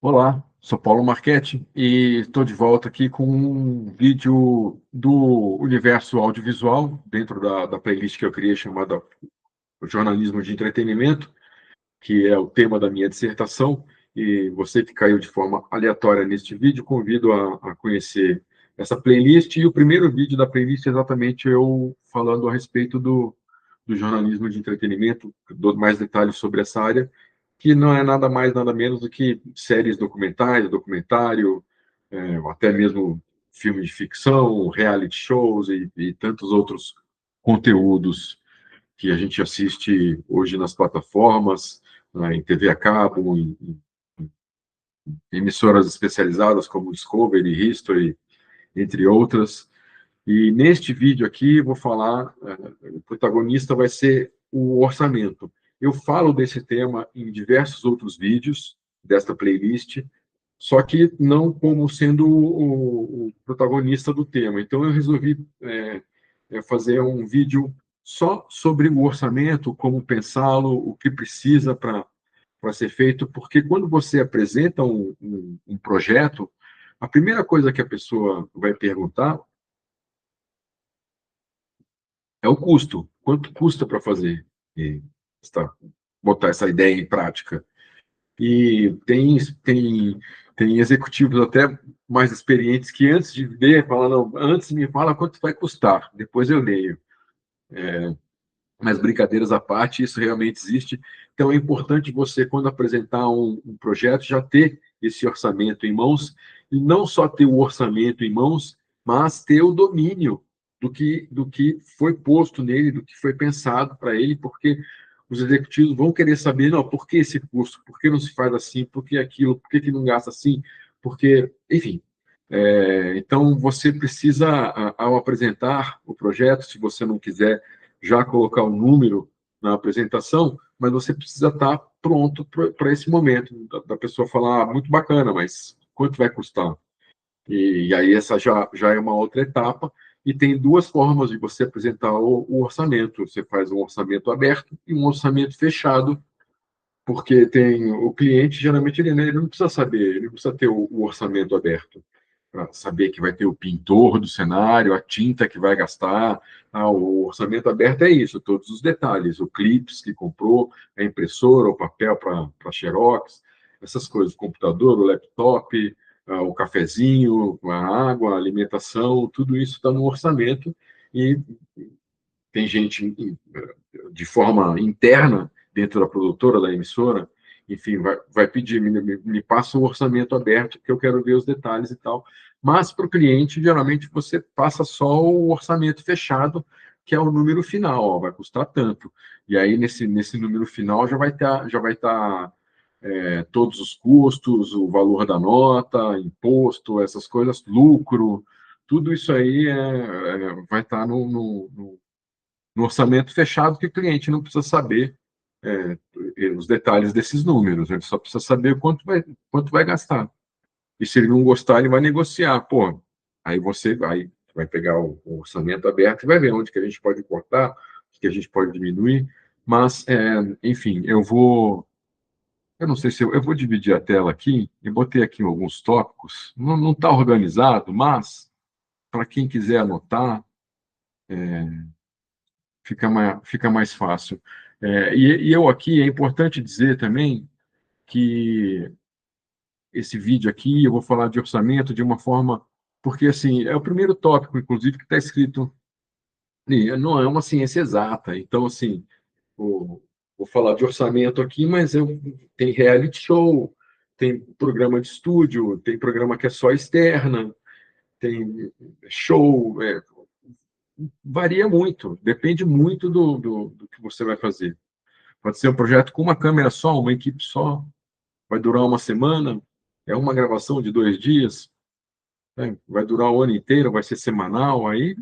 Olá, sou Paulo Marchetti e estou de volta aqui com um vídeo do universo audiovisual dentro da playlist que eu criei chamada Jornalismo de Entretenimento, que é o tema da minha dissertação. E você que caiu de forma aleatória neste vídeo, convido a conhecer essa playlist. E o primeiro vídeo da playlist é exatamente eu falando a respeito do jornalismo de entretenimento, dou mais detalhes sobre essa área, que não é nada mais, nada menos do que séries documentais, documentário, até mesmo filmes de ficção, reality shows e tantos outros conteúdos que a gente assiste hoje nas plataformas, em TV a cabo, em emissoras especializadas como Discovery, History, entre outras. E neste vídeo aqui, vou falar, o protagonista vai ser o orçamento. Eu falo desse tema em diversos outros vídeos desta playlist, só que não como sendo o protagonista do tema. Então, eu resolvi fazer um vídeo só sobre o orçamento, como pensá-lo, o que precisa para ser feito, porque quando você apresenta um projeto, a primeira coisa que a pessoa vai perguntar é o custo. Quanto custa para fazer? E, botar essa ideia em prática. E tem executivos até mais experientes que antes de ver, falam, não, antes me fala quanto vai custar, depois eu leio. Mas brincadeiras à parte, isso realmente existe. Então é importante você, quando apresentar um projeto, já ter esse orçamento em mãos, e não só ter o orçamento em mãos, mas ter o domínio do que foi posto nele, do que foi pensado para ele, porque os executivos vão querer saber, não, por que esse custo, por que não se faz assim, por que aquilo, por que não gasta assim, porque, enfim. Então, você precisa, ao apresentar o projeto, se você não quiser já colocar um número na apresentação, mas você precisa estar pronto para esse momento, da pessoa falar, muito bacana, mas quanto vai custar? E aí essa já é uma outra etapa, e tem duas formas de você apresentar o orçamento. Você faz um orçamento aberto e um orçamento fechado, porque tem o cliente, geralmente, ele não precisa saber, ele não precisa ter o orçamento aberto para saber que vai ter o pintor do cenário, a tinta que vai gastar. O orçamento aberto é isso, todos os detalhes, o clips que comprou, a impressora, o papel para Xerox, essas coisas, o computador, o laptop, o cafezinho, a água, a alimentação, tudo isso está no orçamento. E tem gente de forma interna dentro da produtora, da emissora, enfim, vai pedir, me passa o orçamento aberto, que eu quero ver os detalhes e tal. Mas para o cliente, geralmente, você passa só o orçamento fechado, que é o número final, ó, vai custar tanto. E aí, nesse número final, já vai estar todos os custos, o valor da nota, imposto, essas coisas, lucro, tudo isso aí vai estar no orçamento fechado, que o cliente não precisa saber os detalhes desses números, ele só precisa saber quanto vai gastar. E se ele não gostar, ele vai negociar. Pô, aí você vai pegar o orçamento aberto e vai ver onde que a gente pode cortar, o que a gente pode diminuir. Mas, enfim, eu não sei se eu vou dividir a tela aqui e botei aqui alguns tópicos. Não está organizado, mas para quem quiser anotar, fica mais fácil. E eu aqui, é importante dizer também que esse vídeo aqui, eu vou falar de orçamento de uma forma, porque assim, é o primeiro tópico, inclusive, que está escrito, e não é uma ciência exata, então assim, vou, vou falar de orçamento aqui, mas tem reality show, tem programa de estúdio, tem programa que é só externa, tem show, varia muito, depende muito do que você vai fazer. Pode ser um projeto com uma câmera só, uma equipe só, vai durar uma semana, é uma gravação de 2 dias, né? Vai durar o ano inteiro, vai ser semanal, aí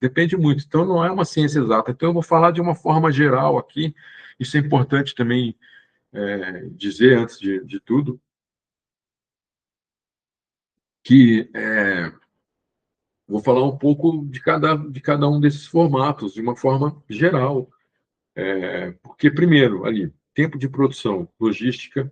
depende muito. Então, não é uma ciência exata. Então, eu vou falar de uma forma geral aqui. Isso é importante também dizer, antes de tudo, que vou falar um pouco de cada um desses formatos, de uma forma geral. Porque, primeiro, ali, tempo de produção, logística,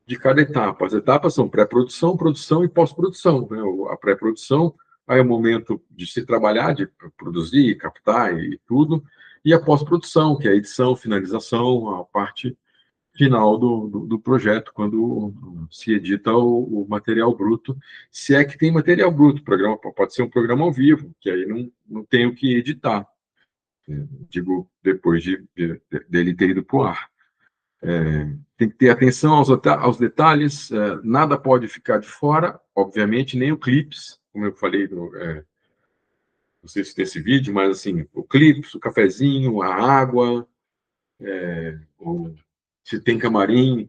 de cada etapa. As etapas são pré-produção, produção e pós-produção, né? A pré-produção aí é o momento de se trabalhar, de produzir, captar e tudo, e a pós-produção, que é a edição, finalização, a parte final do projeto, quando se edita o material bruto, se é que tem material bruto, programa, pode ser um programa ao vivo, que aí não tem o que editar, digo, depois dele ter ido para o ar. Tem que ter atenção aos detalhes, nada pode ficar de fora, obviamente, nem o clips, como eu falei, não sei se tem esse vídeo, mas assim, o clips, o cafezinho, a água, se tem camarim,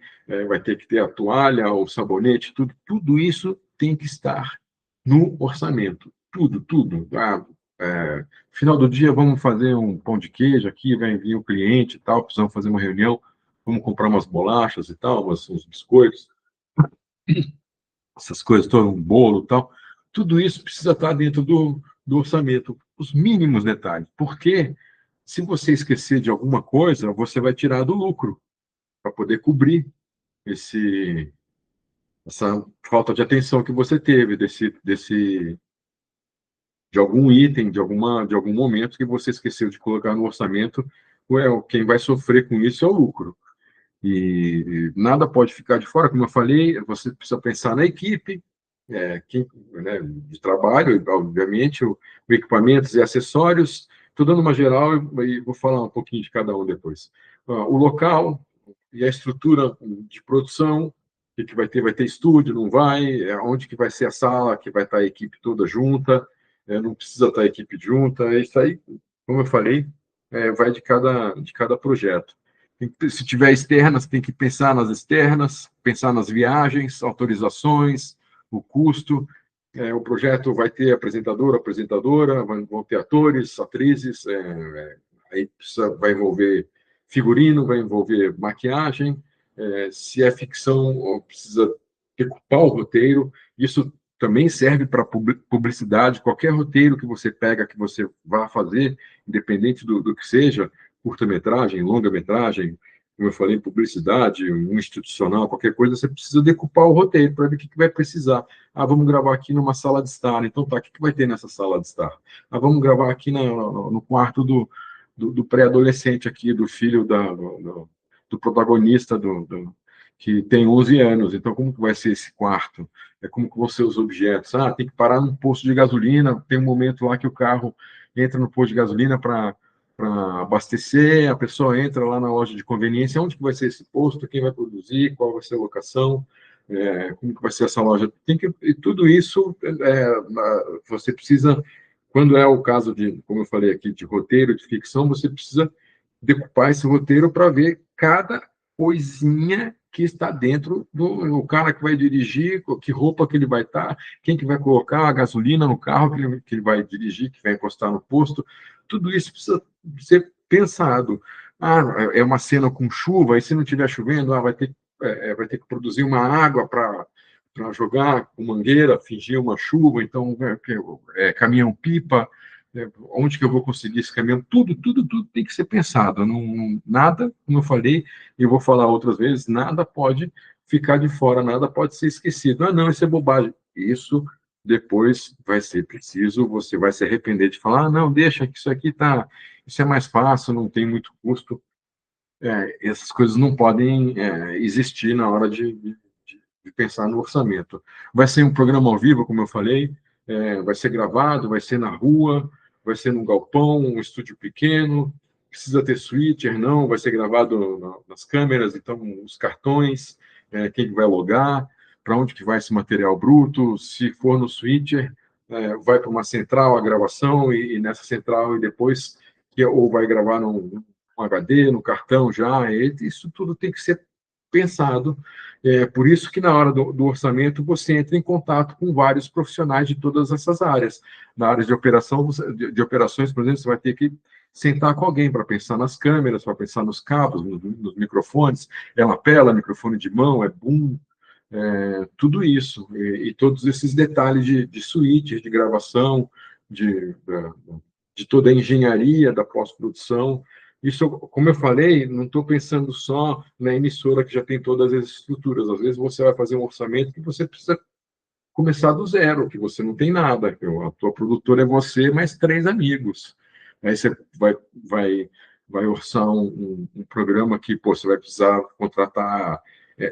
vai ter que ter a toalha, o sabonete, tudo isso tem que estar no orçamento. Tudo. Final do dia, vamos fazer um pão de queijo aqui, vai vir o cliente e tal, precisamos fazer uma reunião, vamos comprar umas bolachas e tal, uns biscoitos, essas coisas, todo um bolo e tal. Tudo isso precisa estar dentro do orçamento, os mínimos detalhes, porque se você esquecer de alguma coisa, você vai tirar do lucro para poder cobrir essa falta de atenção que você teve de algum item, de algum momento que você esqueceu de colocar no orçamento. Quem vai sofrer com isso é o lucro. E nada pode ficar de fora, como eu falei, você precisa pensar na equipe, né, de trabalho, obviamente, o equipamentos e acessórios. Estou dando uma geral e vou falar um pouquinho de cada um depois. O local e a estrutura de produção, o que vai ter? Vai ter estúdio, não vai? Onde que vai ser a sala, que vai estar a equipe toda junta? Não precisa estar a equipe junta? Isso aí, como eu falei, vai de cada projeto. Se tiver externas, tem que pensar nas externas, pensar nas viagens, autorizações, o custo. O projeto vai ter apresentadora, vão ter atores, atrizes, aí vai envolver figurino, vai envolver maquiagem. Se é ficção, precisa decupar o roteiro. Isso também serve para publicidade. Qualquer roteiro que você pega, que você vá fazer, independente do que seja, curta-metragem, longa-metragem, como eu falei, publicidade, um institucional, qualquer coisa, você precisa decupar o roteiro para ver o que vai precisar. Vamos gravar aqui numa sala de estar. Então, tá, o que vai ter nessa sala de estar? Vamos gravar aqui no quarto do pré-adolescente aqui, do filho do protagonista que tem 11 anos. Então, como que vai ser esse quarto? Como que vão ser os objetos? Tem que parar num posto de gasolina, tem um momento lá que o carro entra no posto de gasolina para abastecer, a pessoa entra lá na loja de conveniência, onde que vai ser esse posto, quem vai produzir, qual vai ser a locação, como que vai ser essa loja. E tudo isso você precisa, quando é o caso de, como eu falei aqui, de roteiro, de ficção, você precisa decupar esse roteiro para ver cada coisinha que está dentro do cara que vai dirigir, que roupa que ele vai estar, quem que vai colocar a gasolina no carro que ele vai dirigir, que vai encostar no posto. Tudo isso precisa ser pensado. É uma cena com chuva, e se não estiver chovendo, vai ter que produzir uma água para jogar com mangueira, fingir uma chuva, então caminhão-pipa, onde que eu vou conseguir esse caminhão? Tudo tem que ser pensado. Nada, como eu falei, e eu vou falar outras vezes, nada pode ficar de fora, nada pode ser esquecido. Não, isso é bobagem. Isso depois vai ser preciso, você vai se arrepender de falar, não, deixa que isso é mais fácil, não tem muito custo. Essas coisas não podem existir na hora de pensar no orçamento. Vai ser um programa ao vivo, como eu falei, vai ser gravado, vai ser na rua, vai ser num galpão, um estúdio pequeno, precisa ter switcher, não, vai ser gravado nas câmeras, então os cartões, quem vai logar, para onde que vai esse material bruto, se for no switcher, vai para uma central a gravação, e nessa central, e depois, ou vai gravar num HD, no cartão já, isso tudo tem que ser pensado. Por isso que na hora do orçamento você entra em contato com vários profissionais de todas essas áreas. Na área de operação, de operações, por exemplo, você vai ter que sentar com alguém para pensar nas câmeras, para pensar nos cabos, nos microfones, é lapela, microfone de mão, é boom, tudo isso. E todos esses detalhes de suíte, de gravação, de toda a engenharia da pós-produção. Isso, como eu falei, não estou pensando só na emissora que já tem todas as estruturas. Às vezes você vai fazer um orçamento que você precisa começar do zero, que você não tem nada. A tua produtora é você mais três amigos. Aí você vai orçar um programa que, pô, você vai precisar contratar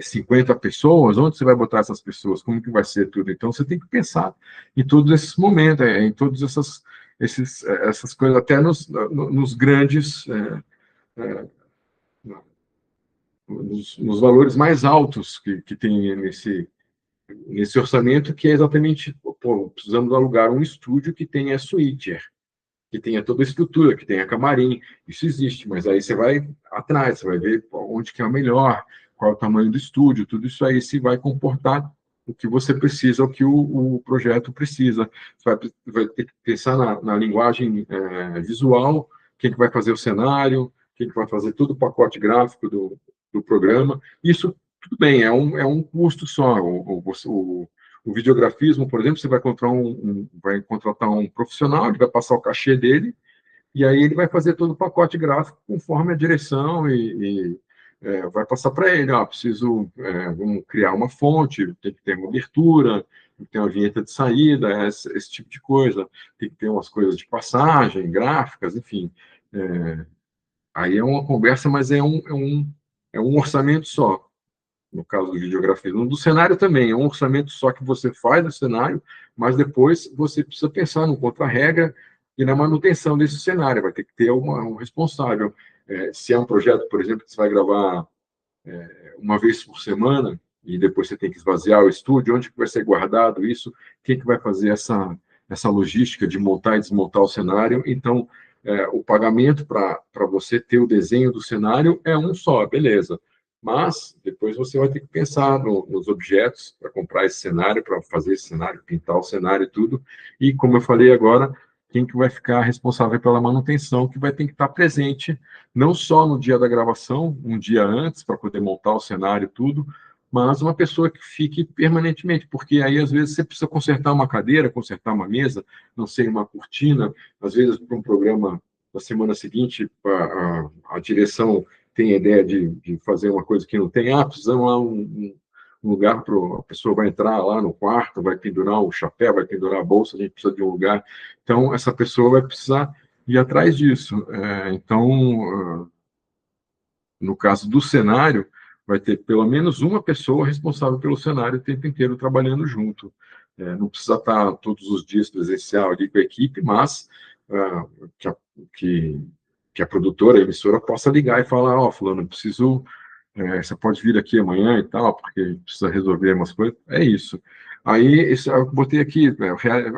50 pessoas, onde você vai botar essas pessoas? Como que vai ser tudo? Então, você tem que pensar em todos esses momentos, em todas essas coisas, até nos grandes, nos valores mais altos que tem nesse orçamento, que é exatamente, pô, precisamos alugar um estúdio que tenha suíte, que tenha toda a estrutura, que tenha camarim. Isso existe, mas aí você vai atrás, você vai ver onde que é o melhor, qual é o tamanho do estúdio, tudo isso aí se vai comportar o que você precisa, o que o projeto precisa. Você vai ter que pensar na linguagem visual, quem que vai fazer o cenário, quem que vai fazer todo o pacote gráfico do programa. Isso, tudo bem, é um custo só. O videografismo, por exemplo, você vai contratar um profissional, ele vai passar o cachê dele, e aí ele vai fazer todo o pacote gráfico conforme a direção vai passar para ele, ó, vamos criar uma fonte, tem que ter uma abertura, tem que ter uma vinheta de saída, esse tipo de coisa, tem que ter umas coisas de passagem, gráficas, enfim. Aí é uma conversa, mas é um orçamento só no caso do videografismo. Do cenário também, é um orçamento só que você faz no cenário, mas depois você precisa pensar no contra-regra e na manutenção desse cenário. Vai ter que ter um responsável. Se é um projeto, por exemplo, que você vai gravar uma vez por semana e depois você tem que esvaziar o estúdio, onde que vai ser guardado isso? Quem que vai fazer essa logística de montar e desmontar o cenário? Então, o pagamento para você ter o desenho do cenário é um só, beleza. Mas depois você vai ter que pensar nos objetos para comprar esse cenário, para fazer esse cenário, pintar o cenário e tudo. E, como eu falei agora, quem que vai ficar responsável pela manutenção, que vai ter que estar presente, não só no dia da gravação, um dia antes, para poder montar o cenário e tudo, mas uma pessoa que fique permanentemente, porque aí, às vezes, você precisa consertar uma cadeira, consertar uma mesa, não sei, uma cortina, às vezes, para um programa da semana seguinte, a direção tem a ideia de fazer uma coisa que não tem, precisamos lá um lugar para a pessoa vai entrar lá no quarto, vai pendurar o chapéu, vai pendurar a bolsa, a gente precisa de um lugar. Então, essa pessoa vai precisar ir atrás disso. Então, no caso do cenário, vai ter pelo menos uma pessoa responsável pelo cenário o tempo inteiro trabalhando junto. Não precisa estar todos os dias presencial ali com a equipe, mas ah, que, a, que, que a produtora, a emissora, possa ligar e falar, fulano, preciso, você pode vir aqui amanhã e tal, porque precisa resolver umas coisas. É isso. Aí, eu botei aqui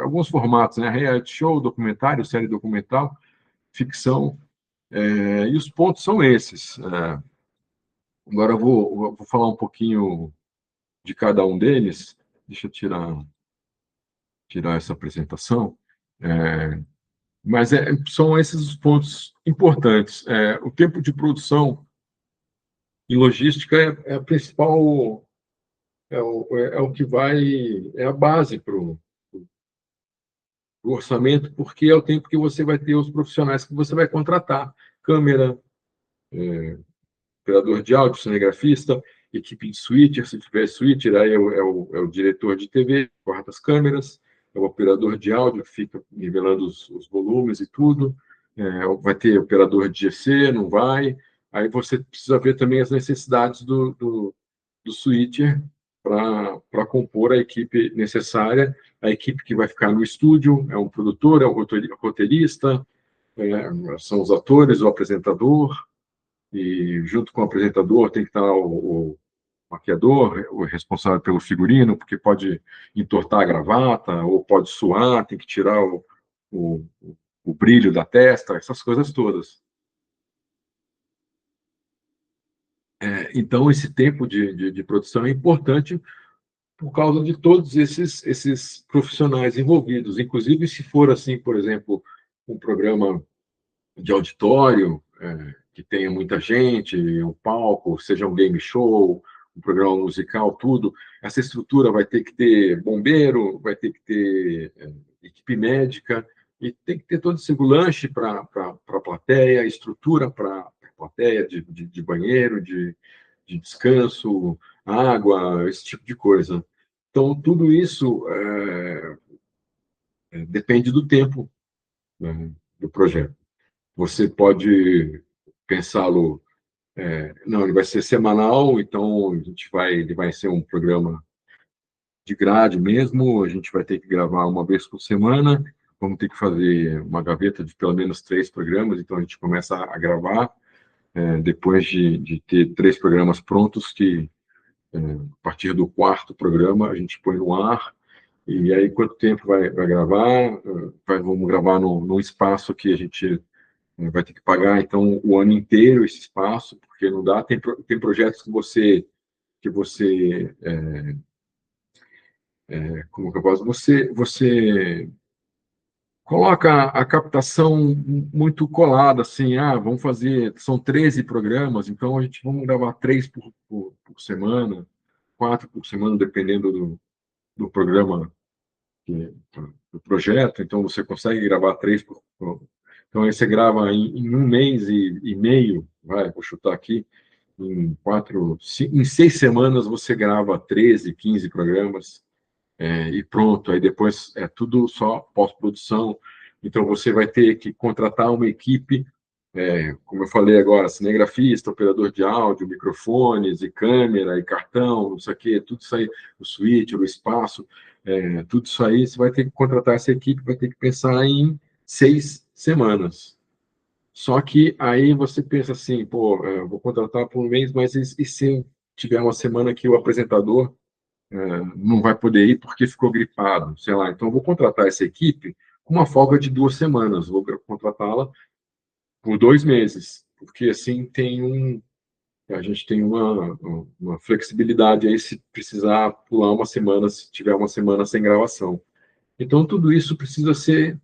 alguns formatos, né? Reality show, documentário, série documental, ficção, e os pontos são esses. Agora eu vou falar um pouquinho de cada um deles. Deixa eu tirar essa apresentação. É, mas são esses os pontos importantes. O tempo de produção e logística é a principal, é o que vai, é a base para o orçamento, porque é o tempo que você vai ter os profissionais que você vai contratar. Câmera, operador de áudio, cinegrafista, equipe de switcher, se tiver switcher, aí é o diretor de TV, corta as câmeras, é o operador de áudio, que fica nivelando os volumes e tudo, vai ter operador de GC, não vai, aí você precisa ver também as necessidades do switcher para compor a equipe necessária, a equipe que vai ficar no estúdio, é um produtor, é um roteirista, são os atores, o apresentador, e junto com o apresentador tem que estar o maquiador, o responsável pelo figurino, porque pode entortar a gravata, ou pode suar, tem que tirar o, o brilho da testa, essas coisas todas. Então, esse tempo de produção é importante por causa de todos esses profissionais envolvidos. Inclusive, se for assim, por exemplo, um programa de auditório, que tenha muita gente, um palco, seja um game show, um programa musical, tudo, essa estrutura vai ter que ter bombeiro, vai ter que ter equipe médica, E tem que ter todo esse lanche para a plateia, estrutura para a plateia de banheiro, de descanso, água, esse tipo de coisa. Então, tudo isso depende do tempo, né, do projeto. Você pode pensá-lo, não, ele vai ser semanal, então ele vai ser um programa de grade mesmo, a gente vai ter que gravar uma vez por semana, vamos ter que fazer uma gaveta de pelo menos 3 programas, então a gente começa a gravar, depois de ter 3 programas prontos, que a partir do 4º programa a gente põe no ar, e aí quanto tempo vai gravar? Vamos gravar num espaço que a gente vai ter que pagar, então, o ano inteiro esse espaço, porque não dá, tem projetos que você como que eu posso, você coloca a captação muito colada, assim, vamos fazer, são 13 programas, então vamos gravar 3 por semana, 4 por semana, dependendo do programa, do projeto, então você consegue gravar 3 então aí você grava em um mês e meio, vou chutar aqui, em 6 semanas você grava 13, 15 programas, e pronto. Aí depois é tudo só pós-produção. Então você vai ter que contratar uma equipe, como eu falei agora, cinegrafista, operador de áudio, microfones e câmera e cartão, não sei o quê, tudo isso aí, o switch, o espaço, tudo isso aí você vai ter que contratar essa equipe, vai ter que pensar em 6 semanas. Só que aí você pensa assim, pô, eu vou contratar por um mês, mas e se tiver uma semana que o apresentador não vai poder ir porque ficou gripado, sei lá. Então, eu vou contratar essa equipe com uma folga de 2 semanas. Vou contratá-la por 2 meses, porque assim a gente tem uma flexibilidade aí se precisar pular uma semana, se tiver uma semana sem gravação. Então, tudo isso precisa ser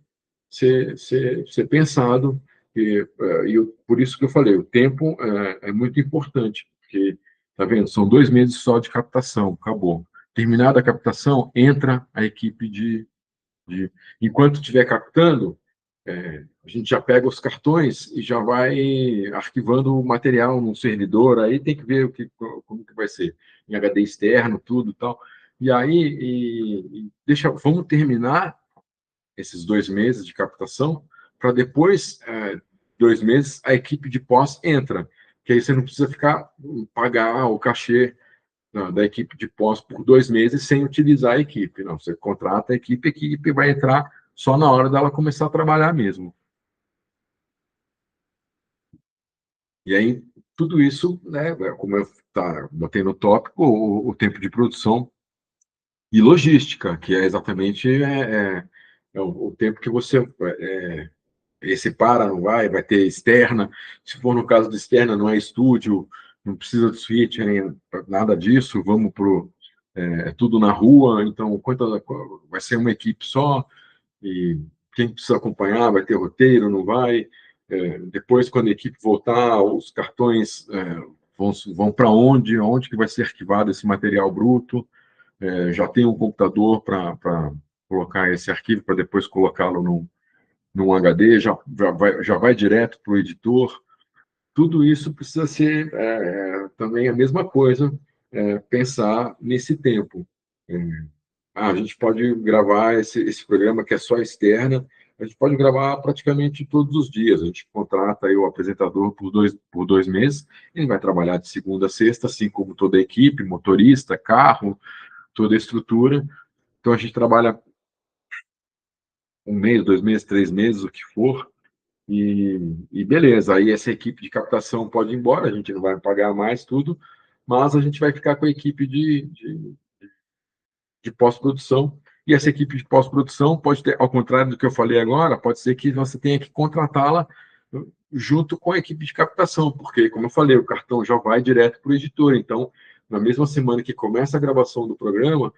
pensado, por isso que eu falei, o tempo é muito importante, porque, tá vendo, são 2 meses só de captação, acabou. Terminada a captação, entra a equipe enquanto estiver captando, a gente já pega os cartões e já vai arquivando o material no servidor, aí tem que ver como que vai ser, em HD externo, tudo e tal. E aí, vamos terminar esses 2 meses de captação, para depois, 2 meses, a equipe de pós entra, que aí você não precisa pagar o cachê da equipe de pós por 2 meses sem utilizar a equipe. Não, você contrata a equipe vai entrar só na hora dela começar a trabalhar mesmo. E aí, tudo isso, né, como eu botei no tópico, o tempo de produção e logística, que é exatamente o tempo que você esse para, não vai ter externa. Se for no caso de externa, não é estúdio, não precisa de suíte, nem nada disso. Vamos tudo na rua. Então, vai ser uma equipe só e quem precisa acompanhar vai ter roteiro, não vai. Depois, quando a equipe voltar, os cartões vão para onde que vai ser arquivado esse material bruto. Já tem um computador para colocar esse arquivo para depois colocá-lo num HD, já vai direto para o editor. Tudo isso precisa ser também a mesma coisa, pensar nesse tempo. É, a gente pode gravar esse programa que é só externa, a gente pode gravar praticamente todos os dias. A gente contrata aí o apresentador por dois meses, ele vai trabalhar de segunda a sexta, assim como toda a equipe, motorista, carro, toda a estrutura. Então a gente trabalha um mês, 2 meses, 3 meses, o que for, e beleza, aí essa equipe de captação pode ir embora, a gente não vai pagar mais tudo, mas a gente vai ficar com a equipe de pós-produção, e essa equipe de pós-produção pode ter, ao contrário do que eu falei agora, pode ser que você tenha que contratá-la junto com a equipe de captação, porque, como eu falei, o cartão já vai direto para o editor, então, na mesma semana que começa a gravação do programa,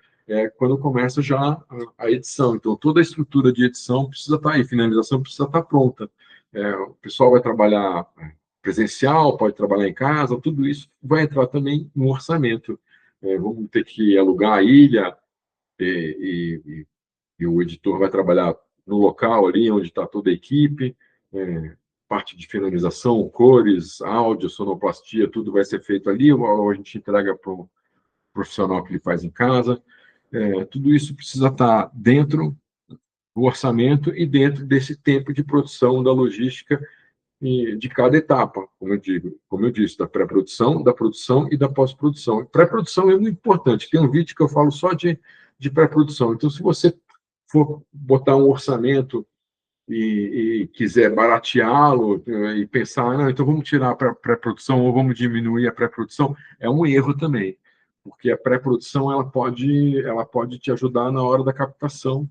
quando começa já a edição. Então, toda a estrutura de edição precisa estar aí, finalização precisa estar pronta. O pessoal vai trabalhar presencial, pode trabalhar em casa, tudo isso vai entrar também no orçamento. Vamos ter que alugar a ilha, e o editor vai trabalhar no local ali onde está toda a equipe, parte de finalização, cores, áudio, sonoplastia, tudo vai ser feito ali, ou a gente entrega para o profissional que ele faz em casa. Tudo isso precisa estar dentro do orçamento e dentro desse tempo de produção da logística e de cada etapa, como eu disse, da pré-produção, da produção e da pós-produção. Pré-produção é muito importante. Tem um vídeo que eu falo só de pré-produção. Então, se você for botar um orçamento e quiser barateá-lo e pensar, não, então vamos tirar a pré-produção ou vamos diminuir a pré-produção, é um erro também, porque a pré-produção ela pode te ajudar na hora da captação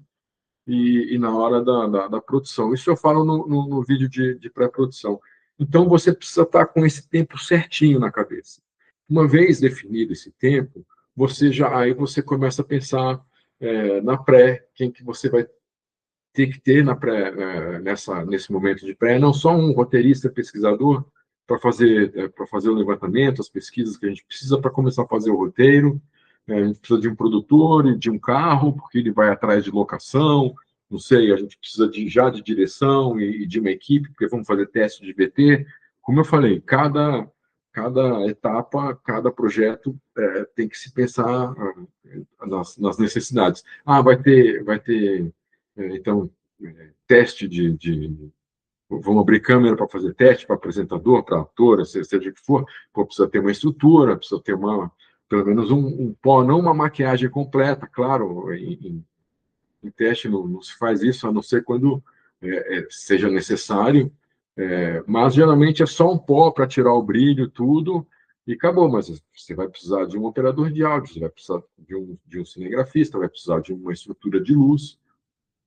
e na hora da produção. Isso eu falo no vídeo de pré-produção. Então, você precisa estar com esse tempo certinho na cabeça. Uma vez definido esse tempo, aí você começa a pensar na pré, quem que você vai ter que ter nesse momento de pré, não só um roteirista pesquisador para fazer o levantamento, as pesquisas que a gente precisa para começar a fazer o roteiro. A gente precisa de um produtor e de um carro, porque ele vai atrás de locação, não sei, a gente precisa já de direção e de uma equipe, porque vamos fazer teste de VT. Como eu falei, cada etapa, cada projeto tem que se pensar nas necessidades. Vai ter então, teste vamos abrir câmera para fazer teste para apresentador, para ator, seja o que for, precisa ter uma estrutura, precisa ter pelo menos um pó, não uma maquiagem completa, claro, em teste não se faz isso, a não ser quando seja necessário, mas geralmente é só um pó para tirar o brilho, tudo, e acabou, mas você vai precisar de um operador de áudio, você vai precisar de um cinegrafista, vai precisar de uma estrutura de luz,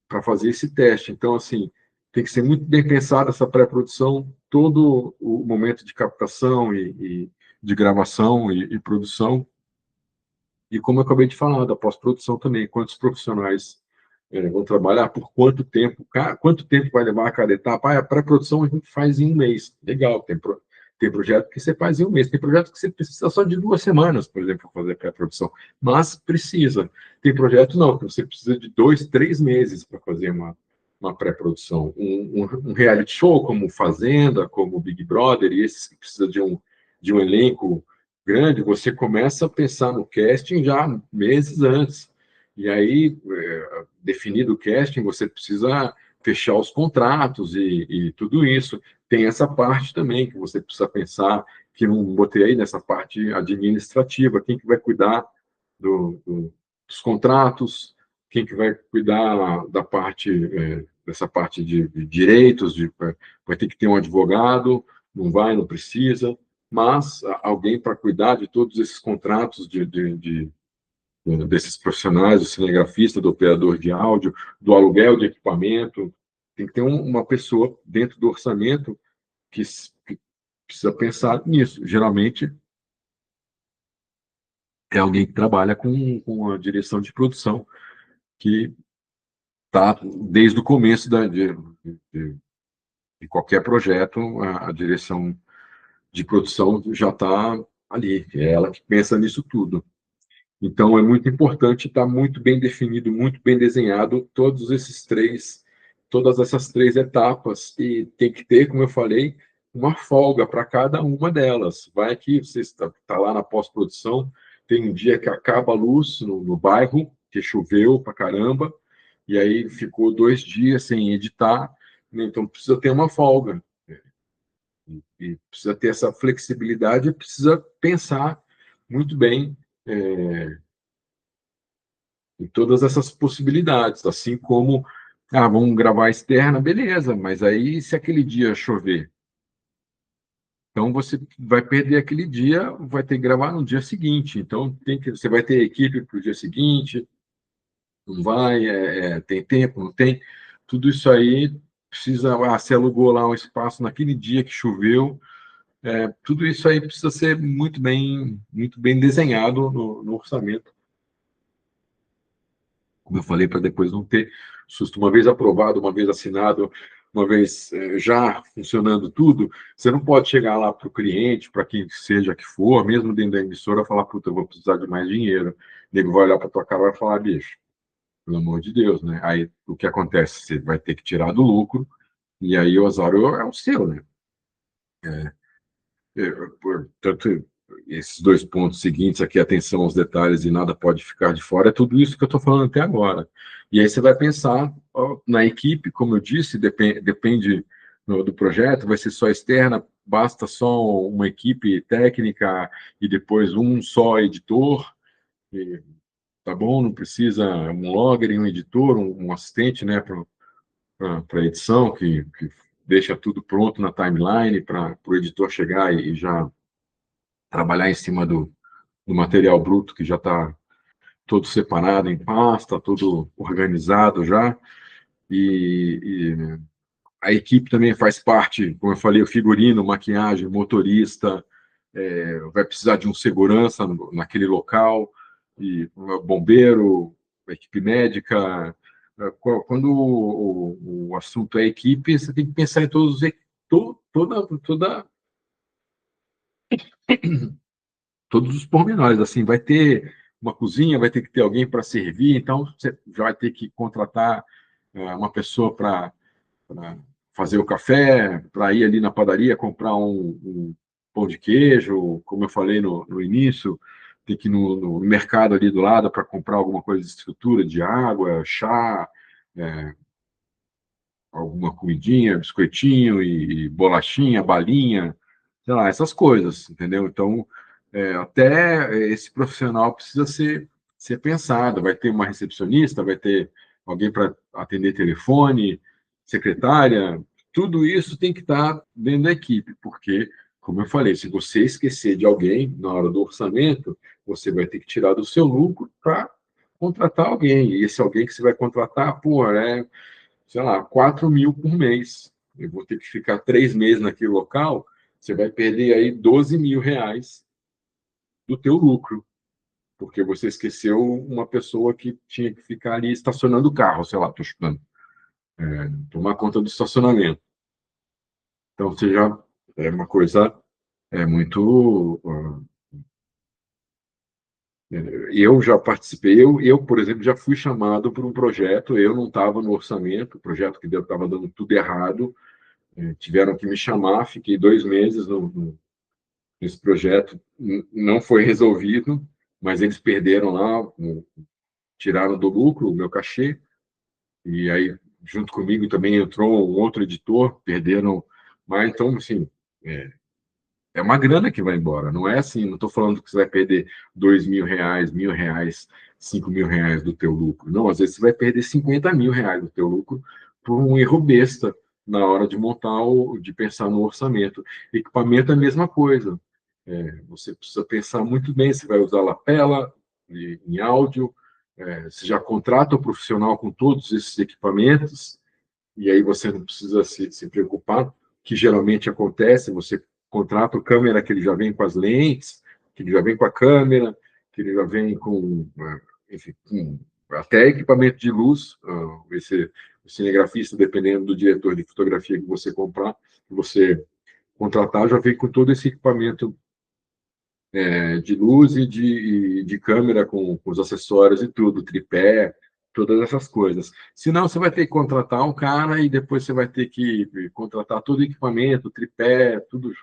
para fazer esse teste. Então, assim, tem que ser muito bem pensada essa pré-produção, todo o momento de captação e de gravação e produção. E como eu acabei de falar, da pós-produção também, quantos profissionais vão trabalhar, por quanto tempo vai levar a cada etapa. A pré-produção a gente faz em um mês. Legal, tem projeto que você faz em um mês, tem projeto que você precisa só de 2 semanas, por exemplo, para fazer pré-produção, mas precisa. Tem projeto não, que você precisa de 2, 3 meses para fazer uma pré-produção. Um reality show como Fazenda, como Big Brother, e esses que precisa de um elenco grande, você começa a pensar no casting já meses antes. E aí, definido o casting, você precisa fechar os contratos e tudo isso. Tem essa parte também que você precisa pensar, que não botei aí nessa parte administrativa, quem que vai cuidar dos contratos, quem que vai cuidar dessa parte de direitos, vai ter que ter um advogado, não precisa, mas alguém para cuidar de todos esses contratos desses profissionais, do cinegrafista, do operador de áudio, do aluguel de equipamento. Tem que ter uma pessoa dentro do orçamento que precisa pensar nisso. Geralmente é alguém que trabalha com a direção de produção, que está desde o começo de qualquer projeto, a direção de produção já está ali, é ela que pensa nisso tudo. Então, é muito importante estar muito bem definido, muito bem desenhado todas essas três etapas, e tem que ter, como eu falei, uma folga para cada uma delas. Vai que você está lá na pós-produção, tem um dia que acaba a luz no bairro, que choveu para caramba, e aí ficou 2 dias sem editar, né? Então precisa ter uma folga. E precisa ter essa flexibilidade, precisa pensar muito bem em todas essas possibilidades, assim como, vamos gravar externa, beleza, mas aí se aquele dia chover, então você vai perder aquele dia, vai ter que gravar no dia seguinte, então você vai ter equipe para o dia seguinte, não vai, tem tempo, não tem, tudo isso aí precisa, você alugou lá um espaço naquele dia que choveu, tudo isso aí precisa ser muito bem desenhado no orçamento, como eu falei, para depois não ter susto. Uma vez aprovado, uma vez assinado, uma vez já funcionando tudo, você não pode chegar lá para o cliente, para quem seja que for, mesmo dentro da emissora, falar, puta, eu vou precisar de mais dinheiro. O nego vai olhar para tua cara e vai falar, bicho, pelo amor de Deus, né? Aí o que acontece? Você vai ter que tirar do lucro, e aí o azar é o seu, né? Portanto, esses dois pontos seguintes aqui, atenção aos detalhes e nada pode ficar de fora, é tudo isso que eu estou falando até agora. E aí você vai pensar ó, na equipe, como eu disse, depende do projeto, vai ser só externa, basta só uma equipe técnica e depois um só editor, e, tá bom? Não precisa um logger e um editor, um assistente, né, para edição, que deixa tudo pronto na timeline para o editor chegar e já trabalhar em cima do material bruto que já está todo separado em pasta, todo organizado já. E a equipe também faz parte, como eu falei, o figurino, maquiagem, motorista, vai precisar de um segurança naquele local, e bombeiro, equipe médica. Quando o assunto é equipe, você tem que pensar em todos os pormenores. Assim, vai ter uma cozinha, vai ter que ter alguém para servir, então você já vai ter que contratar uma pessoa para fazer o café, para ir ali na padaria comprar um pão de queijo, como eu falei no início, tem que ir no mercado ali do lado para comprar alguma coisa de estrutura, de água, chá, é, alguma comidinha, biscoitinho e bolachinha, balinha, sei lá, essas coisas, entendeu? Então, até esse profissional precisa ser pensado. Vai ter uma recepcionista, vai ter alguém para atender telefone, secretária, tudo isso tem que estar dentro da equipe, porque, como eu falei, se você esquecer de alguém na hora do orçamento, você vai ter que tirar do seu lucro para contratar alguém. E esse alguém que você vai contratar, pô, sei lá, 4.000 por mês. Eu vou ter que ficar 3 meses naquele local, você vai perder aí R$ 12.000 do teu lucro, porque você esqueceu uma pessoa que tinha que ficar ali estacionando o carro, sei lá, estou chutando, tomar conta do estacionamento. Então, você já é uma coisa muito. Eu já participei, por exemplo, já fui chamado por um projeto, eu não estava no orçamento, o projeto que estava dando tudo errado, tiveram que me chamar, fiquei 2 meses nesse projeto, não foi resolvido, mas eles perderam lá, tiraram do lucro o meu cachê, e aí, junto comigo também entrou um outro editor, perderam mais, então, assim, é, é uma grana que vai embora, não é assim, não estou falando que você vai perder R$ 2.000, R$ 1.000, R$ 5.000 do teu lucro, não, às vezes você vai perder R$ 50.000 do teu lucro por um erro besta na hora de montar, de pensar no orçamento. Equipamento é a mesma coisa, você precisa pensar muito bem se vai usar lapela em áudio, você já contrata o profissional com todos esses equipamentos, e aí você não precisa se preocupar, que geralmente acontece, você contrata o câmera que ele já vem com as lentes, que ele já vem com a câmera, que ele já vem com, enfim, com até equipamento de luz, esse o cinegrafista, dependendo do diretor de fotografia que você comprar, que você contratar, já vem com todo esse equipamento de luz e de câmera com os acessórios e tudo, tripé, todas essas coisas. Senão, você vai ter que contratar um cara e depois você vai ter que contratar todo o equipamento, tripé, tudo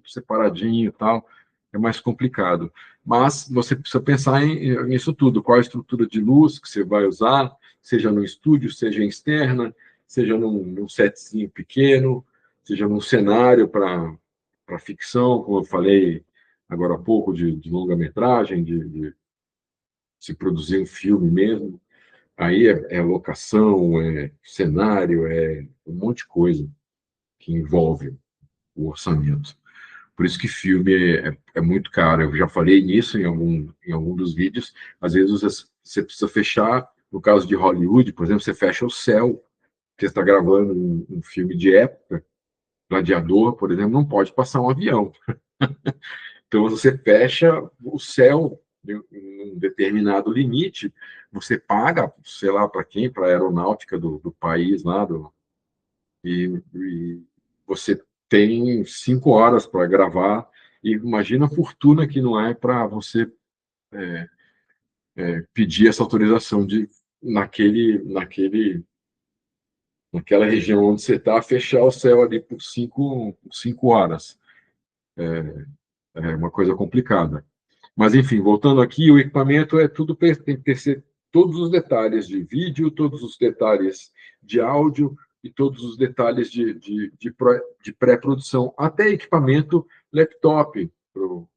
separadinho e tal. É mais complicado. Mas você precisa pensar nisso tudo. Qual a estrutura de luz que você vai usar, seja no estúdio, seja em externa, seja num setzinho pequeno, seja num cenário para ficção, como eu falei agora há pouco, de longa-metragem, de se produzir um filme mesmo. Aí é locação, é cenário, é um monte de coisa que envolve o orçamento. Por isso que filme é muito caro. Eu já falei nisso em algum dos vídeos. Às vezes você precisa fechar, no caso de Hollywood, por exemplo, você fecha o céu, porque você está gravando um filme de época, Gladiador, por exemplo, não pode passar um avião. Então, você fecha o céu em um determinado limite, você paga, sei lá, para quem, para a aeronáutica do país lá, e você tem 5 horas para gravar, e imagina a fortuna que não é para você pedir essa autorização naquela região onde você está, fechar o céu ali por 5 horas. É uma coisa complicada. Mas, enfim, voltando aqui, o equipamento é tudo, tem que ser todos os detalhes de vídeo, todos os detalhes de áudio e todos os detalhes de pré-produção, até equipamento laptop para o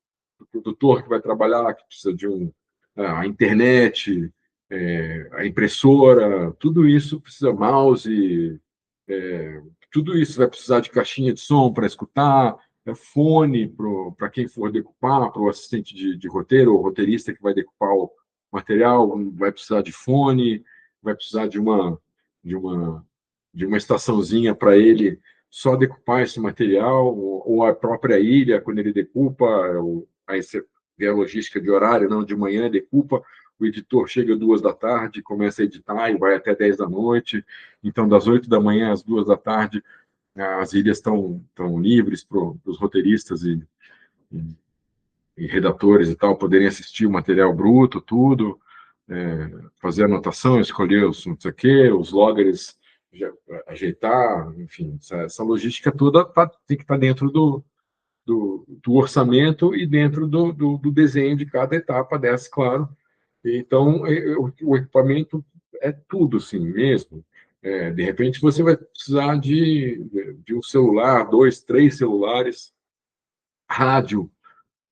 produtor que vai trabalhar, que precisa de a internet, a impressora, tudo isso precisa mouse, tudo isso vai precisar de caixinha de som para escutar, fone para quem for decupar, para o assistente de roteiro ou roteirista que vai decupar o material, vai precisar de fone, vai precisar de uma, de uma estaçãozinha para ele só decupar esse material, ou a própria ilha, quando ele decupa, aí você vê a logística de horário, não, de manhã decupa, o editor chega 2 da tarde, começa a editar e vai até 10 da noite, então das 8 da manhã às 2 da tarde, as ilhas estão livres para os roteiristas e redatores e tal poderem assistir o material bruto, tudo, fazer anotação, escolher os não sei o quê, os loggers ajeitar, enfim, essa logística toda tem que estar dentro do orçamento e dentro do desenho de cada etapa dessa, claro. Então, o equipamento é tudo assim mesmo. De repente, você vai precisar de um celular, 2, 3 celulares, rádio,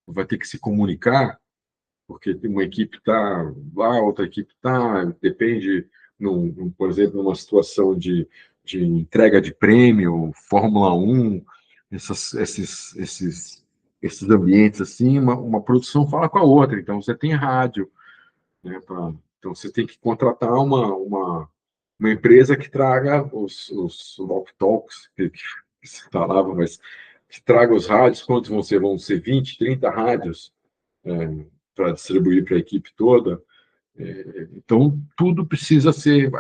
vai ter que se comunicar, porque tem uma equipe está lá, outra equipe está, depende, por exemplo, numa situação de entrega de prêmio, Fórmula 1, esses ambientes assim, uma produção fala com a outra, então você tem rádio, né, então você tem que contratar uma empresa que traga os walk-talks, que se falava, mas que traga os rádios, quantos vão ser 20, 30 rádios, para distribuir para a equipe toda. Então, tudo precisa ser.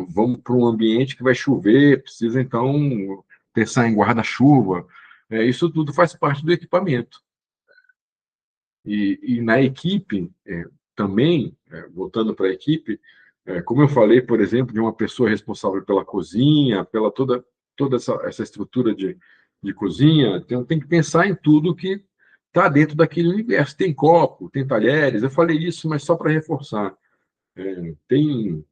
Vamos para um ambiente que vai chover, precisa então pensar em guarda-chuva. Isso tudo faz parte do equipamento. E na equipe, também, voltando para a equipe, como eu falei, por exemplo, de uma pessoa responsável pela cozinha, pela toda essa estrutura de cozinha, então tem que pensar em tudo que está dentro daquele universo. Tem copo, tem talheres, eu falei isso, mas só para reforçar. Tem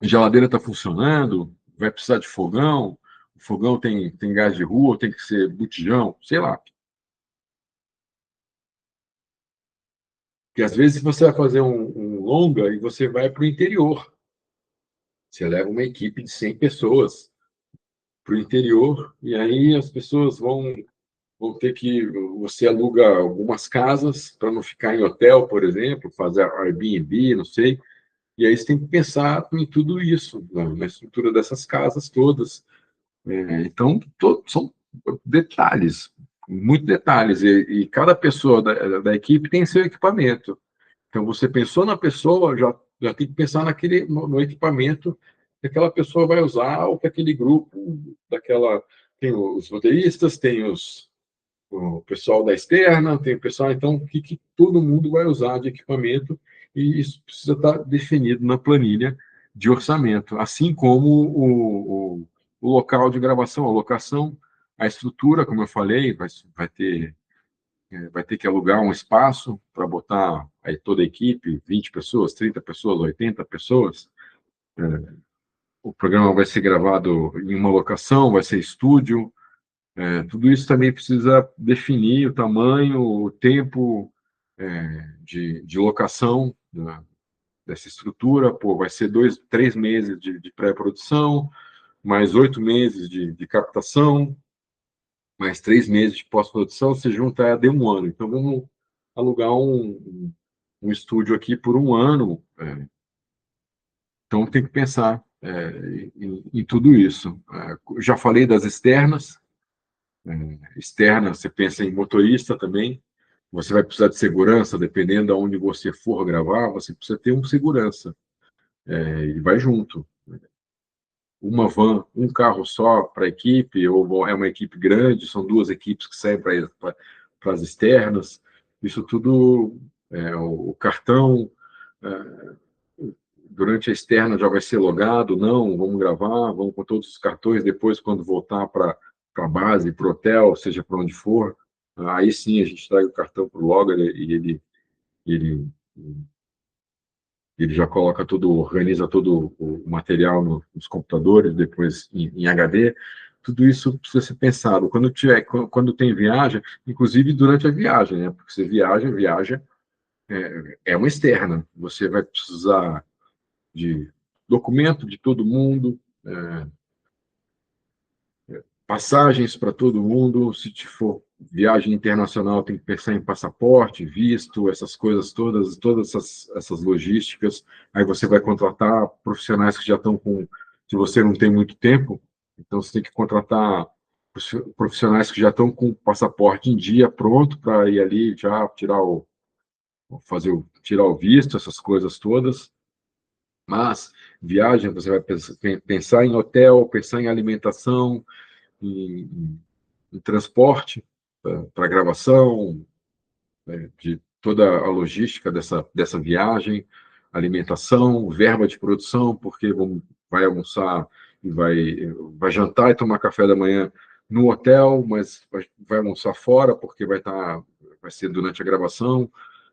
geladeira está funcionando, vai precisar de fogão, o fogão tem gás de rua, tem que ser botijão, sei lá. Porque às vezes você vai fazer um longa e você vai para o interior. Você leva uma equipe de 100 pessoas para o interior e aí as pessoas vão ter que. Você aluga algumas casas para não ficar em hotel, por exemplo, fazer Airbnb, não sei. E aí você tem que pensar em tudo isso, na estrutura dessas casas todas. Então, são detalhes, muitos detalhes. E cada pessoa da equipe tem seu equipamento. Então, você pensou na pessoa, já tem que pensar no equipamento que aquela pessoa vai usar, ou que aquele grupo, daquela. Tem os roteiristas, tem o pessoal da externa, tem o pessoal, então, o que todo mundo vai usar de equipamento, e isso precisa estar definido na planilha de orçamento, assim como o local de gravação, a locação, a estrutura, como eu falei, vai ter que alugar um espaço para botar aí toda a equipe, 20 pessoas, 30 pessoas, 80 pessoas. O programa vai ser gravado em uma locação, vai ser estúdio. Tudo isso também precisa definir o tamanho, o tempo de locação dessa estrutura. Pô, vai ser 2, 3 meses de pré-produção, mais 8 meses de captação, mais 3 meses de pós-produção, se juntar, deu um ano. Então, vamos alugar um estúdio aqui por um ano. Então, tem que pensar em tudo isso. Já falei das externas. Externa, você pensa em motorista também. Você vai precisar de segurança, dependendo de onde você for gravar, você precisa ter um segurança. Ele vai junto. Uma van, um carro só para a equipe, ou é uma equipe grande, são 2 equipes que saem para as externas. Isso tudo, o cartão durante a externa já vai ser logado, não, vamos gravar, vamos com todos os cartões, depois quando voltar para a base, para o hotel, seja para onde for, aí sim a gente traz o cartão para o logger e ele, ele já coloca tudo, organiza todo o material nos computadores, depois em HD. Tudo isso precisa ser pensado. Quando tem viagem, inclusive durante a viagem, né? Porque você viaja é uma externa. Você vai precisar de documento de todo mundo, passagens para todo mundo. Se for viagem internacional, tem que pensar em passaporte, visto, essas coisas todas essas logísticas. Aí você vai contratar profissionais que já estão com. Se você não tem muito tempo, então você tem que contratar profissionais que já estão com o passaporte em dia, pronto, para ir ali já tirar o visto, essas coisas todas. Mas viagem, você vai pensar em hotel, pensar em alimentação, em transporte para gravação, né, de toda a logística dessa viagem, alimentação, verba de produção, porque vai almoçar e vai jantar e tomar café da manhã no hotel, mas vai almoçar fora, porque vai ser durante a gravação,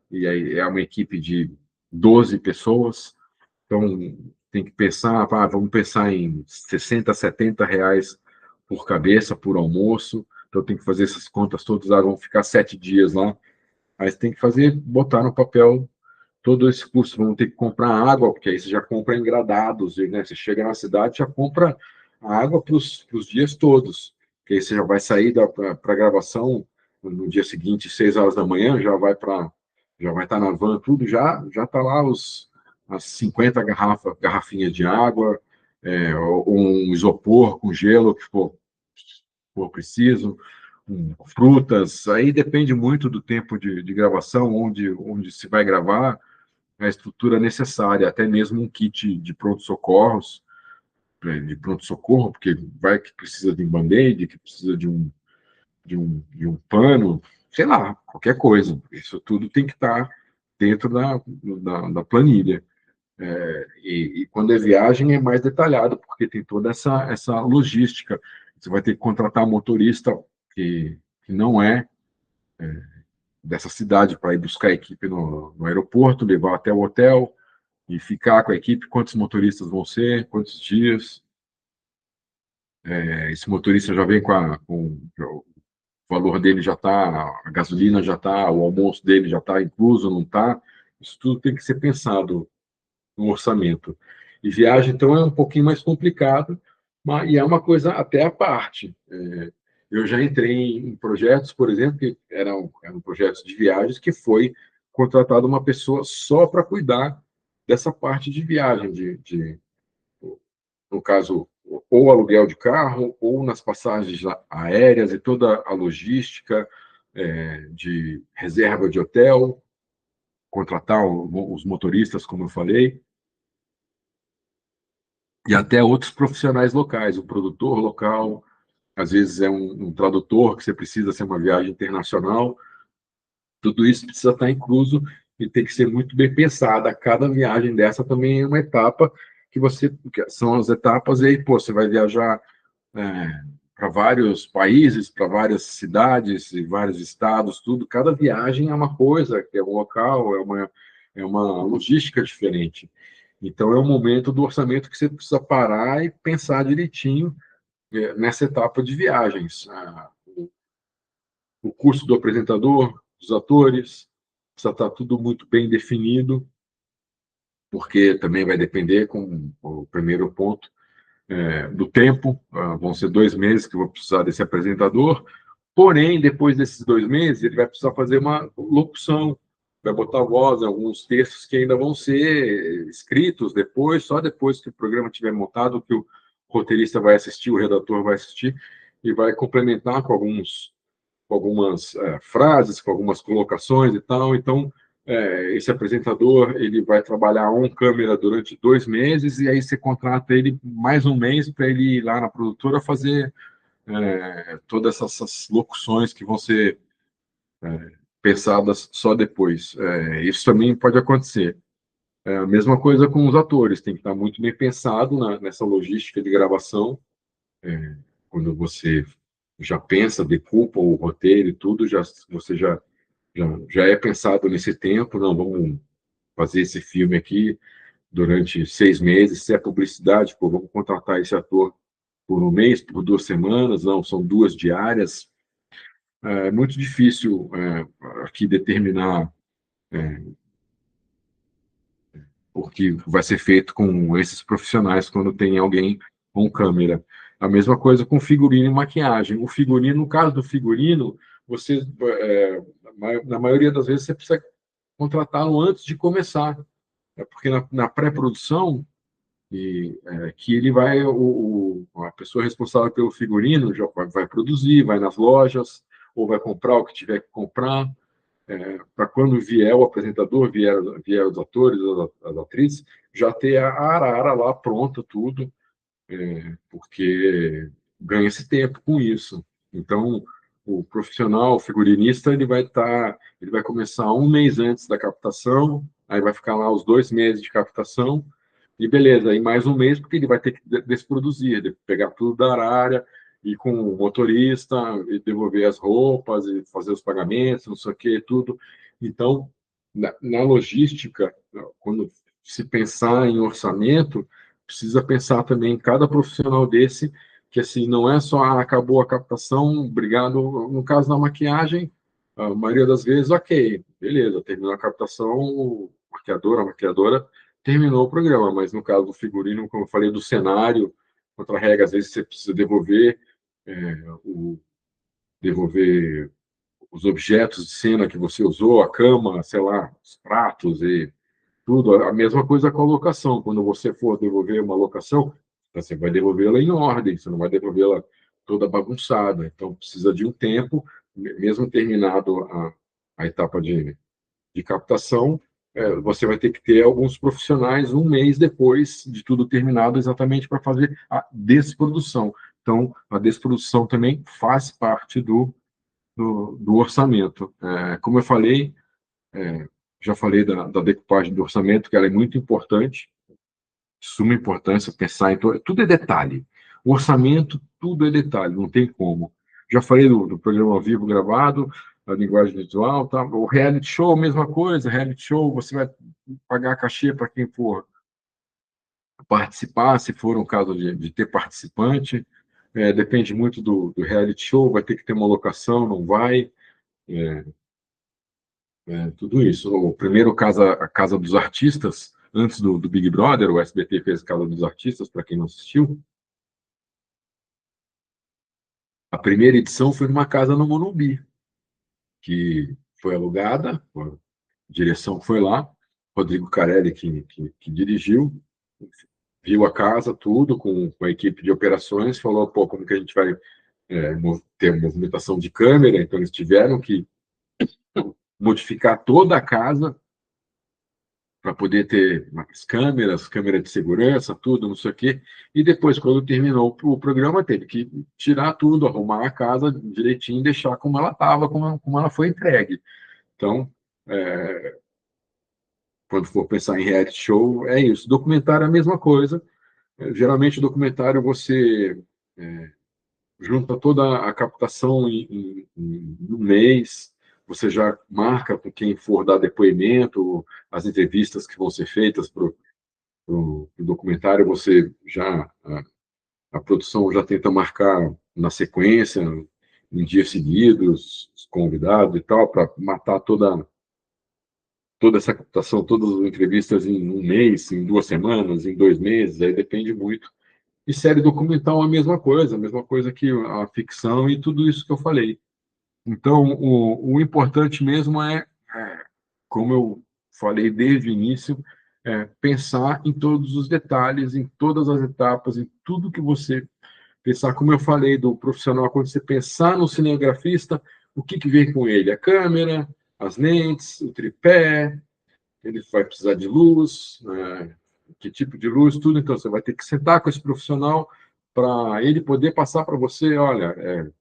e aí é uma equipe de 12 pessoas, então tem que pensar, vamos pensar em 60, R$ 70 por cabeça, por almoço. Então tem que fazer essas contas todas, vão ficar 7 dias lá. Aí você tem que botar no papel todo esse custo. Vão ter que comprar água, porque aí você já compra em gradados, né? Você chega na cidade, já compra a água para os dias todos. Porque aí você já vai sair para a gravação no dia seguinte, 6 horas da manhã, já vai estar na van, tudo, já está lá as 50 garrafinhas de água, ou um isopor com gelo, que for preciso, frutas, aí depende muito do tempo de gravação, onde se vai gravar, a estrutura necessária, até mesmo um kit de pronto-socorros, de pronto-socorro, porque vai que precisa de um band-aid, que precisa de um pano, sei lá, qualquer coisa. Isso tudo tem que estar dentro da planilha. E quando é viagem é mais detalhado, porque tem toda essa logística. Você vai ter que contratar um motorista que não é dessa cidade para ir buscar a equipe no aeroporto, levar até o hotel e ficar com a equipe. Quantos motoristas vão ser? Quantos dias? Esse motorista já vem com o valor dele já está, a gasolina já está, o almoço dele já está incluso, não está? Isso tudo tem que ser pensado no orçamento. E viagem, então, é um pouquinho mais complicado, e é uma coisa até à parte. Eu já entrei em projetos, por exemplo, que eram projetos de viagens, que foi contratada uma pessoa só para cuidar dessa parte de viagem, no caso, ou aluguel de carro, ou nas passagens aéreas e toda a logística de reserva de hotel, contratar os motoristas, como eu falei, e até outros profissionais locais, o produtor local, às vezes é um tradutor que você precisa ser uma viagem internacional, tudo isso precisa estar incluso e tem que ser muito bem pensada. Cada viagem dessa também é uma etapa que são as etapas, e aí, pô, você vai viajar para vários países, para várias cidades e vários estados, tudo. Cada viagem é uma coisa, é um local, é uma logística diferente. Então, é um momento do orçamento que você precisa parar e pensar direitinho nessa etapa de viagens. O curso do apresentador, dos atores, precisa estar tudo muito bem definido, porque também vai depender, com o primeiro ponto, do tempo. Vão ser 2 meses que eu vou precisar desse apresentador, porém, depois desses 2 meses, ele vai precisar fazer uma locução, vai botar voz em alguns textos que ainda vão ser escritos depois, só depois que o programa estiver montado, que o roteirista vai assistir, o redator vai assistir, e vai complementar com algumas frases, com algumas colocações e tal. Então, esse apresentador ele vai trabalhar on câmera durante 2 meses e aí você contrata ele mais um mês para ele ir lá na produtora fazer todas essas locuções que vão ser pensadas só depois. Isso também pode acontecer. A mesma coisa com os atores, tem que estar muito bem pensado nessa logística de gravação. Quando você já pensa, decupa o roteiro e tudo, você já é pensado nesse tempo, não, vamos fazer esse filme aqui durante 6 meses, se é publicidade, pô, vamos contratar esse ator por um mês, por 2 semanas, não, são 2 diárias. É muito difícil aqui determinar o que vai ser feito com esses profissionais quando tem alguém com câmera. A mesma coisa com figurino e maquiagem. O figurino, no caso do figurino, você, na maioria das vezes, você precisa contratá-lo antes de começar. Porque na pré-produção, que ele vai, a pessoa responsável pelo figurino já vai produzir, vai nas lojas, ou vai comprar o que tiver que comprar, para quando vier o apresentador, vier os atores, as atrizes, já ter a arara lá pronta, tudo, porque ganha esse tempo com isso. Então, o profissional, o figurinista, ele vai começar um mês antes da captação, aí vai ficar lá os 2 meses de captação, e beleza, aí mais um mês, porque ele vai ter que desproduzir, pegar tudo da área, ir com o motorista, e devolver as roupas, e fazer os pagamentos, não sei o que, tudo. Então, na logística, quando se pensar em orçamento, precisa pensar também em cada profissional desse, que assim, não é só acabou a captação, obrigado. No caso da maquiagem, a maioria das vezes, ok, beleza, terminou a captação, o maquiador, a maquiadora terminou o programa, mas no caso do figurino, como eu falei, do cenário, contra regra, às vezes você precisa é, o, devolver os objetos de cena que você usou, a cama, sei lá, os pratos e tudo. A mesma coisa com a locação. Quando você for devolver uma locação, você vai devolvê-la em ordem, você não vai devolvê-la toda bagunçada. Então, precisa de um tempo, mesmo terminado a etapa de captação, você vai ter que ter alguns profissionais um mês depois de tudo terminado, exatamente para fazer a desprodução. Então, a desprodução também faz parte do orçamento. Como eu falei, já falei da decupagem do orçamento, que ela é muito importante, suma importância pensar em tudo é detalhe. O orçamento, tudo é detalhe, não tem como. Já falei do programa ao vivo gravado, a linguagem visual, tá? O reality show, mesma coisa, reality show, você vai pagar cachê para quem for participar, se for um caso de ter participante, depende muito do reality show, vai ter que ter uma locação, não vai, é, tudo isso. O primeiro a Casa dos Artistas, antes do Big Brother, o SBT fez Casa dos Artistas, para quem não assistiu. A primeira edição foi numa casa no Morumbi, que foi alugada, a direção foi lá, Rodrigo Carelli que dirigiu, viu a casa, tudo, com a equipe de operações, falou, pô, como que a gente vai ter movimentação de câmera, então eles tiveram que modificar toda a casa para poder ter as câmeras, câmera de segurança, tudo, não sei o quê. E depois, quando terminou o programa, teve que tirar tudo, arrumar a casa direitinho, deixar como ela estava, como ela foi entregue. Então, quando for pensar em reality show, é isso. Documentário é a mesma coisa. Geralmente, documentário você junta toda a captação em um mês, você já marca com quem for dar depoimento, as entrevistas que vão ser feitas para o documentário, você já a produção já tenta marcar na sequência, em dias seguidos, os convidados e tal, para matar toda essa captação, todas as entrevistas em um mês, em 2 semanas, em 2 meses, aí depende muito. E série documental é a mesma coisa que a ficção e tudo isso que eu falei. Então, o importante mesmo como eu falei desde o início, pensar em todos os detalhes, em todas as etapas, em tudo que você pensar, como eu falei do profissional, quando você pensar no cinegrafista, o que vem com ele? A câmera, as lentes, o tripé, ele vai precisar de luz, que tipo de luz, tudo. Então, você vai ter que sentar com esse profissional para ele poder passar para você, olha,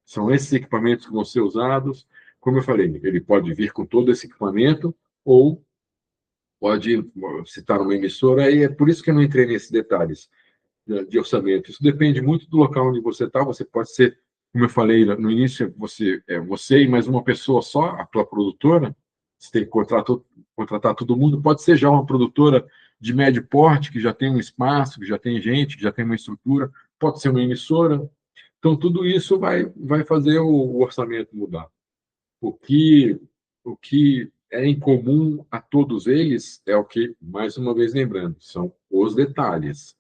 são esses equipamentos que vão ser usados. Como eu falei, ele pode vir com todo esse equipamento ou pode citar uma emissora, e é por isso que eu não entrei nesses detalhes de orçamento. Isso depende muito do local onde você está. Você pode ser, como eu falei no início, você e mais uma pessoa só, a tua produtora. Você tem que contratar todo mundo. Pode ser já uma produtora de médio porte, que já tem um espaço, que já tem gente, que já tem uma estrutura. Pode ser uma emissora. Então, tudo isso vai fazer o orçamento mudar. O que, o que é em comum a todos eles é o que, mais uma vez lembrando, são os detalhes.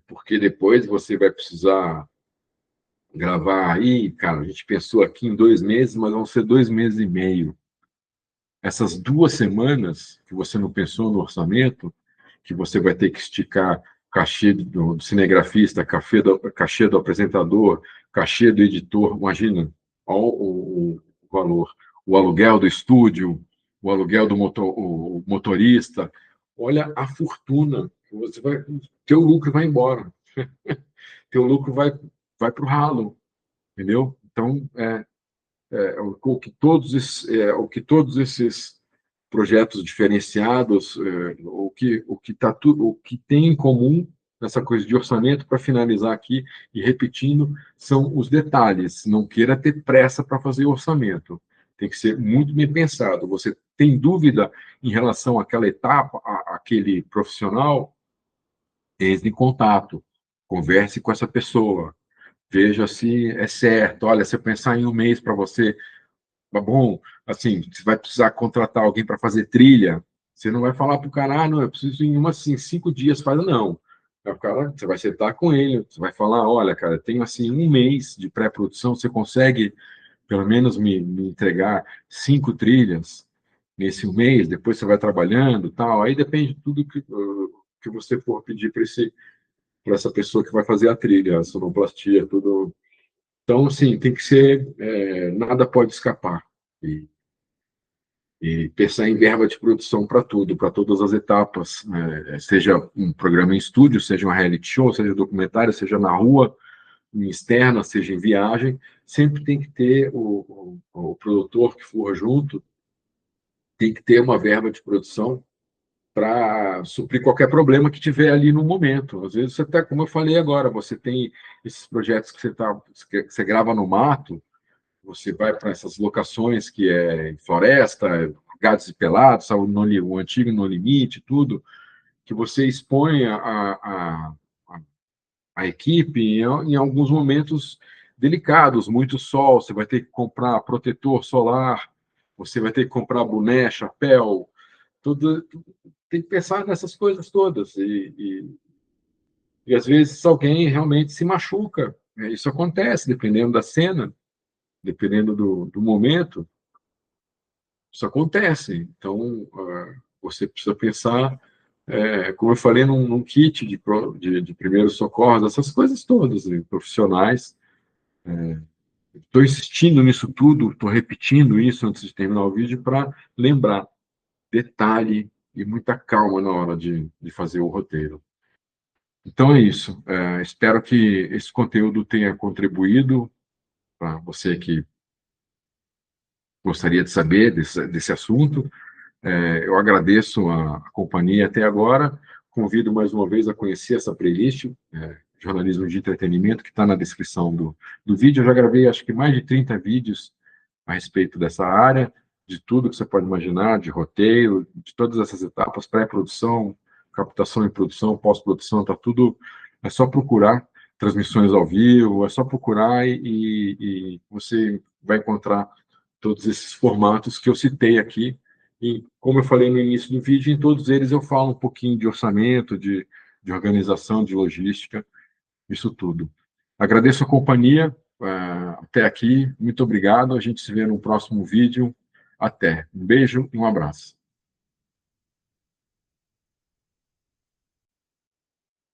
Porque depois você vai precisar gravar aí, cara, a gente pensou aqui em 2 meses, mas vão ser 2 meses e meio. Essas 2 semanas que você não pensou no orçamento, que você vai ter que esticar cachê do cinegrafista, cachê do apresentador, cachê do editor, imagina, olha o valor, o aluguel do estúdio, o aluguel do o motorista, olha a fortuna, teu lucro vai embora, teu lucro vai para o ralo, entendeu? Então, o que todos esses projetos diferenciados, o que tem em comum nessa coisa de orçamento, para finalizar aqui e repetindo, são os detalhes. Não queira ter pressa para fazer orçamento. Tem que ser muito bem pensado. Você tem dúvida em relação àquela etapa, àquele profissional? Entre em contato, converse com essa pessoa, veja se é certo. Olha, se eu pensar em um mês para você, tá bom, assim, você vai precisar contratar alguém para fazer trilha, você não vai falar para o cara, não, eu preciso em assim, 5 dias, faz, não. O cara, você vai sentar com ele, você vai falar, olha, cara, eu tenho assim um mês de pré-produção, você consegue pelo menos me entregar 5 trilhas nesse um mês, depois você vai trabalhando, tal, aí depende de tudo que você for pedir para essa pessoa que vai fazer a trilha, a sonoplastia, tudo. Então, sim, tem que ser, nada pode escapar. E pensar em verba de produção para tudo, para todas as etapas, né? Seja um programa em estúdio, seja um reality show, seja documentário, seja na rua, em externa, seja em viagem, sempre tem que ter o produtor que for junto, tem que ter uma verba de produção para suprir qualquer problema que tiver ali no momento. Às vezes, você até, como eu falei agora, você tem esses projetos que você grava no mato, você vai para essas locações que é floresta, gados e pelados, o antigo No Limite, tudo, que você expõe a equipe em alguns momentos delicados, muito sol, você vai ter que comprar protetor solar, você vai ter que comprar boné, chapéu, tudo, tem que pensar nessas coisas todas. E às vezes alguém realmente se machuca. Isso acontece, dependendo da cena, dependendo do momento, isso acontece. Então, você precisa pensar, como eu falei, num kit de primeiros socorros, essas coisas todas, né, profissionais. Estou insistindo nisso tudo, estou repetindo isso antes de terminar o vídeo para lembrar detalhe e muita calma na hora de fazer o roteiro. Então é isso. Espero que esse conteúdo tenha contribuído para você que gostaria de saber desse assunto. Eu agradeço a companhia até agora. Convido mais uma vez a conhecer essa playlist, Jornalismo de Entretenimento, que está na descrição do vídeo. Eu já gravei, acho que mais de 30 vídeos a respeito dessa área, de tudo que você pode imaginar, de roteiro, de todas essas etapas, pré-produção, captação e produção, pós-produção, está tudo. É só procurar transmissões ao vivo, é só procurar e você vai encontrar todos esses formatos que eu citei aqui. E, como eu falei no início do vídeo, em todos eles eu falo um pouquinho de orçamento, de organização, de logística, isso tudo. Agradeço a companhia até aqui, muito obrigado. A gente se vê no próximo vídeo. Até. Um beijo e um abraço.